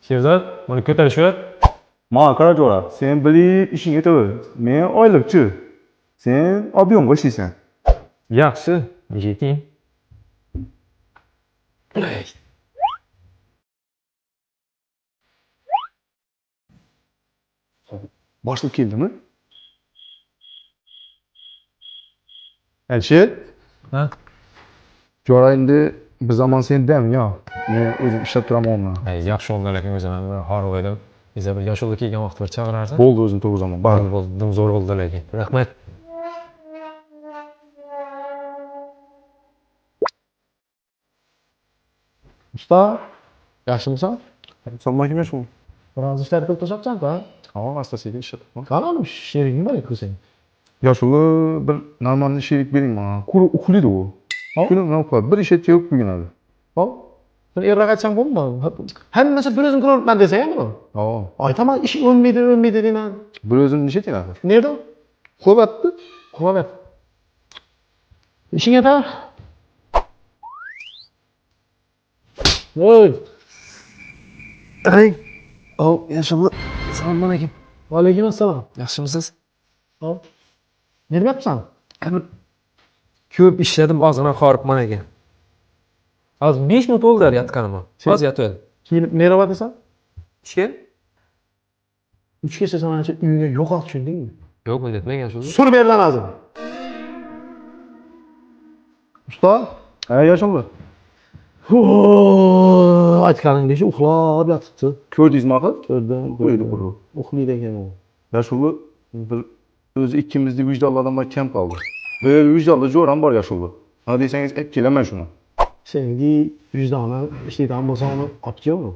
Sherzod, buni ko'tarish kerak. Ma Karajo'ra, sen bili ishing yetaver. Men oylikchi. Sen ob'yomga ishlaysan. Yaxshi, yeting. Boshliq keldimi? Alisher, Ha? Jo'ra endi bir zamon sendan yo. Men o'zim ishlab turaman uni. Yaxshi oldi lekin o'zim ham horg'in edim. Biza bir yoshulda kelgan vaqt bir chaqirarsan. Bo'ldi o'zim to'g'rizaman. Bari. Bo'ldi, zo'r bo'ldi lekin. Rahmat. Usta, yaxshimisan? Salom emasmi? Biroz ishlar qilib tashlabsan-ku, ha? Ha, asta-sekin ishlatyapman. Qanaqa sheriging bor ekan sen? Yoshuli bir normal sherik bering mana. Uxlaydi u. Kuni nima qiladi? Bir ish etib qo'yganadi. Hop. Bir erroq aytsang bo'lmaydi. Hammasi bir o'zim ko'ryapman desa ham buni. Ha. Aytaman, ish o'lmaydi deyman. Bir o'zim necha tenadi? Nerda? Qo'yapti. Qo'yap. Ishing yetar. Voy. Ay. Yoshulda. Assalomu alaykum. Va alaykum assalom. Yaxshimisiz? Hop. Nima yapsan? Ko'p ishladim, ozgina horibman ekan. Hozir 5 minut bo'ldi yotganimga. Hozir yotib. Kelib nera desan? Ishga? 3 kecha sana uyga yo'qol tushundingmi? Yo'q, men aytmagan shu. Sur berlan hozir. Usta, Ha, Yoshuli. aytganingdek uxlab yotibdi. Ko'rdingizmi axir? Ko'rdim. Qo'ydi qurib. Uxlaydi ekan u. Yoshuli bir o'zi ikkimizdek vijdonli odamlar kam qoldi. Bir vijdonli jo'ram bor Yoshuli. Ha desangiz, kelaman shuni. Senga vijdoni ishlaydigan bo'lsa uni olib kelmi?